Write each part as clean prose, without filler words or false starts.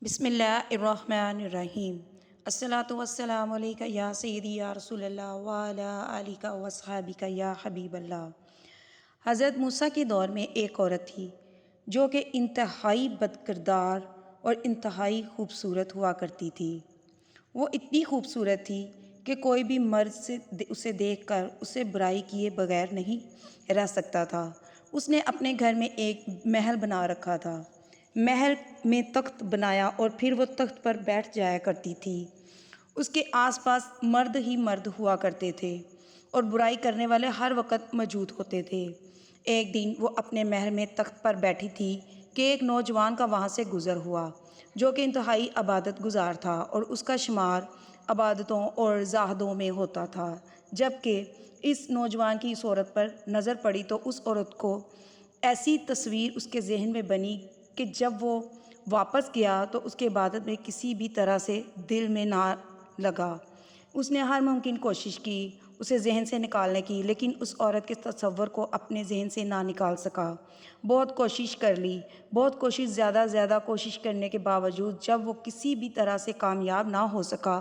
بسم اللہ الرحمن الرحیم۔ الصلاۃ والسلام علیکہ یا سیدی یا رسول اللہ وعلیٰ آلہ وصحابہ یا حبیب اللہ۔ حضرت موسیٰ کے دور میں ایک عورت تھی جو کہ انتہائی بد کردار اور انتہائی خوبصورت ہوا کرتی تھی۔ وہ اتنی خوبصورت تھی کہ کوئی بھی مرد اسے دیکھ کر اسے برائی کیے بغیر نہیں رہ سکتا تھا۔ اس نے اپنے گھر میں ایک محل بنا رکھا تھا۔ محل میں تخت بنایا اور پھر وہ تخت پر بیٹھ جایا کرتی تھی۔ اس کے آس پاس مرد ہی مرد ہوا کرتے تھے اور برائی کرنے والے ہر وقت موجود ہوتے تھے۔ ایک دن وہ اپنے محل میں تخت پر بیٹھی تھی کہ ایک نوجوان کا وہاں سے گزر ہوا جو کہ انتہائی عبادت گزار تھا اور اس کا شمار عبادتوں اور زاہدوں میں ہوتا تھا۔ جب کہ اس نوجوان کی اس عورت پر نظر پڑی تو اس عورت کو ایسی تصویر اس کے ذہن میں بنی کہ جب وہ واپس گیا تو اس کے عبادت میں کسی بھی طرح سے دل میں نہ لگا۔ اس نے ہر ممکن کوشش کی اسے ذہن سے نکالنے کی، لیکن اس عورت کے تصور کو اپنے ذہن سے نہ نکال سکا۔ بہت کوشش کر لی، بہت کوشش، زیادہ کوشش کرنے کے باوجود جب وہ کسی بھی طرح سے کامیاب نہ ہو سکا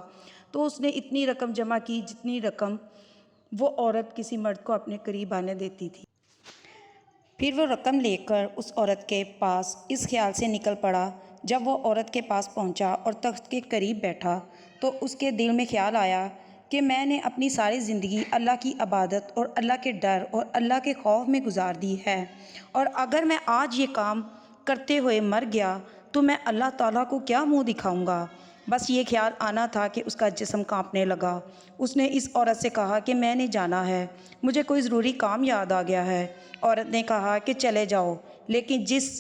تو اس نے اتنی رقم جمع کی جتنی رقم وہ عورت کسی مرد کو اپنے قریب آنے دیتی تھی۔ پھر وہ رقم لے کر اس عورت کے پاس اس خیال سے نکل پڑا۔ جب وہ عورت کے پاس پہنچا اور تخت کے قریب بیٹھا تو اس کے دل میں خیال آیا کہ میں نے اپنی ساری زندگی اللہ کی عبادت اور اللہ کے ڈر اور اللہ کے خوف میں گزار دی ہے، اور اگر میں آج یہ کام کرتے ہوئے مر گیا تو میں اللہ تعالیٰ کو کیا منہ دکھاؤں گا۔ بس یہ خیال آنا تھا کہ اس کا جسم کانپنے لگا۔ اس نے اس عورت سے کہا کہ میں نے جانا ہے، مجھے کوئی ضروری کام یاد آ گیا ہے۔ عورت نے کہا کہ چلے جاؤ، لیکن جس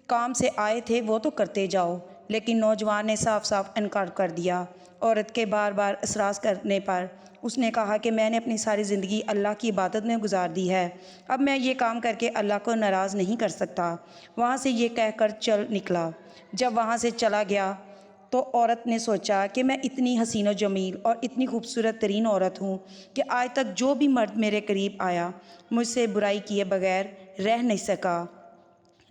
کام سے آئے تھے وہ تو کرتے جاؤ۔ لیکن نوجوان نے صاف صاف انکار کر دیا۔ عورت کے بار بار اصرار کرنے پر اس نے کہا کہ میں نے اپنی ساری زندگی اللہ کی عبادت میں گزار دی ہے، اب میں یہ کام کر کے اللہ کو ناراض نہیں کر سکتا۔ وہاں سے یہ کہہ کر چل نکلا۔ جب وہاں سے چلا گیا تو عورت نے سوچا کہ میں اتنی حسین و جمیل اور اتنی خوبصورت ترین عورت ہوں کہ آج تک جو بھی مرد میرے قریب آیا مجھ سے برائی کیے بغیر رہ نہیں سکا۔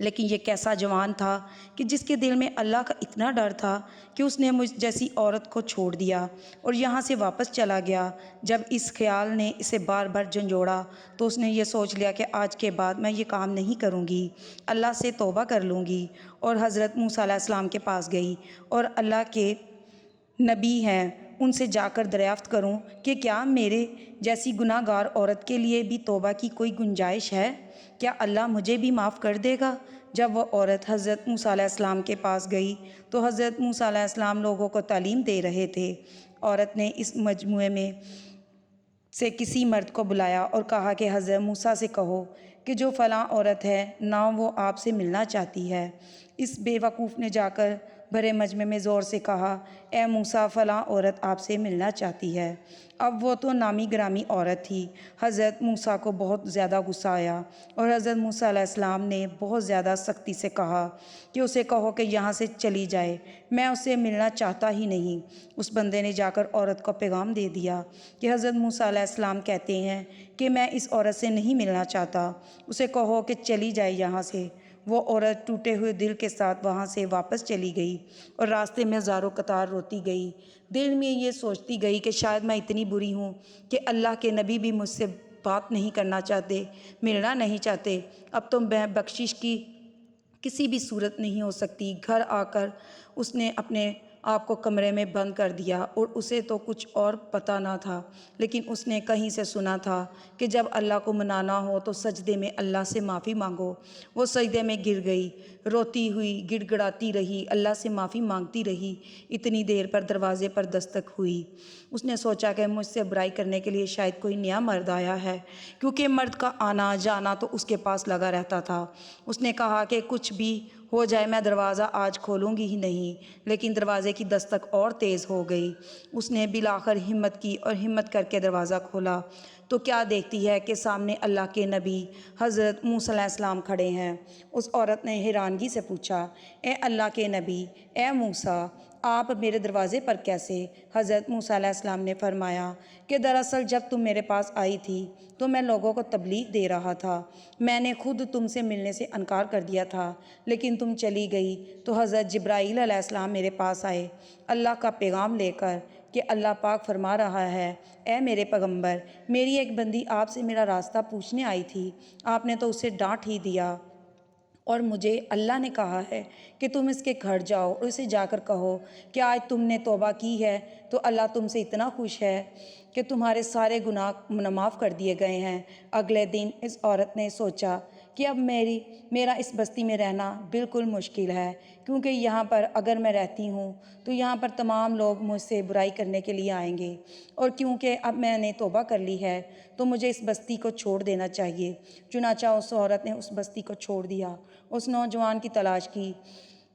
لیکن یہ کیسا جوان تھا کہ جس کے دل میں اللہ کا اتنا ڈر تھا کہ اس نے مجھ جیسی عورت کو چھوڑ دیا اور یہاں سے واپس چلا گیا۔ جب اس خیال نے اسے بار بار جھنجھوڑا تو اس نے یہ سوچ لیا کہ آج کے بعد میں یہ کام نہیں کروں گی، اللہ سے توبہ کر لوں گی، اور حضرت موسیٰ علیہ السلام کے پاس گئی اور اللہ کے نبی ہیں ان سے جا کر دریافت کروں کہ کیا میرے جیسی گناہ گار عورت کے لیے بھی توبہ کی کوئی گنجائش ہے، کیا اللہ مجھے بھی معاف کر دے گا۔ جب وہ عورت حضرت موسیٰ علیہ السلام کے پاس گئی تو حضرت موسیٰ علیہ السلام لوگوں کو تعلیم دے رہے تھے۔ عورت نے اس مجموعے میں سے کسی مرد کو بلایا اور کہا کہ حضرت موسیٰ سے کہو کہ جو فلاں عورت ہے نہ وہ آپ سے ملنا چاہتی ہے۔ اس بے وقوف نے جا کر بھرے مجمع میں زور سے کہا، اے موسیٰ، فلاں عورت آپ سے ملنا چاہتی ہے۔ اب وہ تو نامی گرامی عورت تھی۔ حضرت موسیٰ کو بہت زیادہ غصہ آیا اور حضرت موسیٰ علیہ السلام نے بہت زیادہ سختی سے کہا کہ اسے کہو کہ یہاں سے چلی جائے، میں اسے ملنا چاہتا ہی نہیں۔ اس بندے نے جا کر عورت کو پیغام دے دیا کہ حضرت موسیٰ علیہ السلام کہتے ہیں کہ میں اس عورت سے نہیں ملنا چاہتا، اسے کہو کہ چلی جائے یہاں سے۔ وہ عورت ٹوٹے ہوئے دل کے ساتھ وہاں سے واپس چلی گئی اور راستے میں زاروں قطار روتی گئی، دل میں یہ سوچتی گئی کہ شاید میں اتنی بری ہوں کہ اللہ کے نبی بھی مجھ سے بات نہیں کرنا چاہتے، ملنا نہیں چاہتے، اب تو میں بخشش کی کسی بھی صورت نہیں ہو سکتی۔ گھر آ کر اس نے اپنے آپ کو کمرے میں بند کر دیا اور اسے تو کچھ اور پتہ نہ تھا، لیکن اس نے کہیں سے سنا تھا کہ جب اللہ کو منانا ہو تو سجدے میں اللہ سے معافی مانگو۔ وہ سجدے میں گر گئی، روتی ہوئی گڑ گڑاتی رہی، اللہ سے معافی مانگتی رہی۔ اتنی دیر پر دروازے پر دستک ہوئی۔ اس نے سوچا کہ مجھ سے برائی کرنے کے لیے شاید کوئی نیا مرد آیا ہے، کیونکہ مرد کا آنا جانا تو اس کے پاس لگا رہتا تھا۔ اس نے کہا کہ کچھ بھی ہو جائے میں دروازہ آج کھولوں گی ہی نہیں، لیکن دروازے کی دستک اور تیز ہو گئی۔ اس نے بالآخر ہمت کی اور ہمت کر کے دروازہ کھولا تو کیا دیکھتی ہے کہ سامنے اللہ کے نبی حضرت موسیٰ علیہ السلام کھڑے ہیں۔ اس عورت نے حیرانگی سے پوچھا، اے اللہ کے نبی، اے موسیٰ، آپ میرے دروازے پر کیسے؟ حضرت موسیٰ علیہ السلام نے فرمایا کہ دراصل جب تم میرے پاس آئی تھی تو میں لوگوں کو تبلیغ دے رہا تھا، میں نے خود تم سے ملنے سے انکار کر دیا تھا، لیکن تم چلی گئی تو حضرت جبرائیل علیہ السلام میرے پاس آئے اللہ کا پیغام لے کر کہ اللہ پاک فرما رہا ہے، اے میرے پیغمبر، میری ایک بندی آپ سے میرا راستہ پوچھنے آئی تھی، آپ نے تو اسے ڈانٹ ہی دیا، اور مجھے اللہ نے کہا ہے کہ تم اس کے گھر جاؤ اور اسے جا کر کہو کہ آج تم نے توبہ کی ہے تو اللہ تم سے اتنا خوش ہے کہ تمہارے سارے گناہ معاف کر دیے گئے ہیں۔ اگلے دن اس عورت نے سوچا کہ اب میرا اس بستی میں رہنا بالکل مشکل ہے، کیونکہ یہاں پر اگر میں رہتی ہوں تو یہاں پر تمام لوگ مجھ سے برائی کرنے کے لیے آئیں گے، اور کیونکہ اب میں نے توبہ کر لی ہے تو مجھے اس بستی کو چھوڑ دینا چاہیے۔ چنانچہ اس عورت نے اس بستی کو چھوڑ دیا، اس نوجوان کی تلاش کی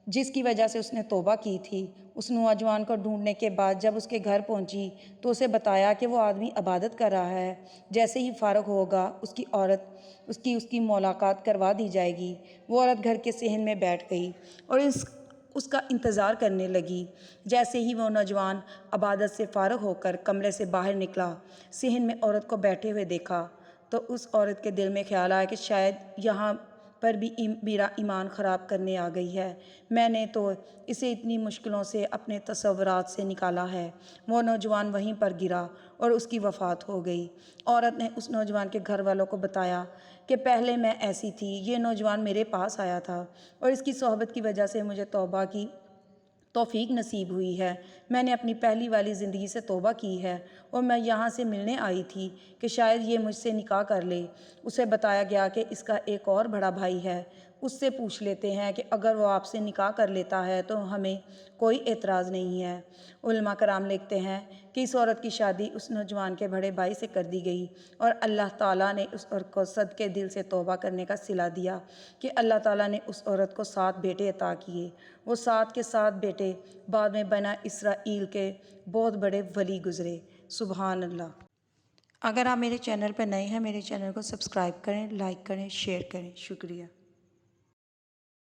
جس کی وجہ سے اس نے توبہ کی تھی۔ اس نوجوان کو ڈھونڈنے کے بعد جب اس کے گھر پہنچی تو اسے بتایا کہ وہ آدمی عبادت کر رہا ہے، جیسے ہی فارغ ہوگا اس کی ملاقات کروا دی جائے گی۔ وہ عورت گھر کے صحن میں بیٹھ گئی اور اس کا انتظار کرنے لگی۔ جیسے ہی وہ نوجوان عبادت سے فارغ ہو کر کمرے سے باہر نکلا، صحن میں عورت کو بیٹھے ہوئے دیکھا تو اس عورت کے دل میں خیال آیا کہ شاید یہاں پر بھی میرا ایمان خراب کرنے آ گئی ہے، میں نے تو اسے اتنی مشکلوں سے اپنے تصورات سے نکالا ہے۔ وہ نوجوان وہیں پر گرا اور اس کی وفات ہو گئی۔ عورت نے اس نوجوان کے گھر والوں کو بتایا کہ پہلے میں ایسی تھی، یہ نوجوان میرے پاس آیا تھا اور اس کی صحبت کی وجہ سے مجھے توبہ کی توفیق نصیب ہوئی ہے، میں نے اپنی پہلی والی زندگی سے توبہ کی ہے اور میں یہاں سے ملنے آئی تھی کہ شاید یہ مجھ سے نکاح کر لے۔ اسے بتایا گیا کہ اس کا ایک اور بڑا بھائی ہے، اس سے پوچھ لیتے ہیں کہ اگر وہ آپ سے نکاح کر لیتا ہے تو ہمیں کوئی اعتراض نہیں ہے۔ علماء کرام لکھتے ہیں کہ اس عورت کی شادی اس نوجوان کے بڑے بھائی سے کر دی گئی اور اللہ تعالیٰ نے اس عورت کو صدقے دل سے توبہ کرنے کا صلہ دیا کہ اللہ تعالیٰ نے اس عورت کو 7 بیٹے عطا کیے۔ وہ 7 کے 7 بیٹے بعد میں بنی اسرائیل کے بہت بڑے ولی گزرے۔ سبحان اللہ۔ اگر آپ میرے چینل پر نئے ہیں، میرے چینل کو سبسکرائب کریں، لائک کریں، شیئر کریں۔ شکریہ۔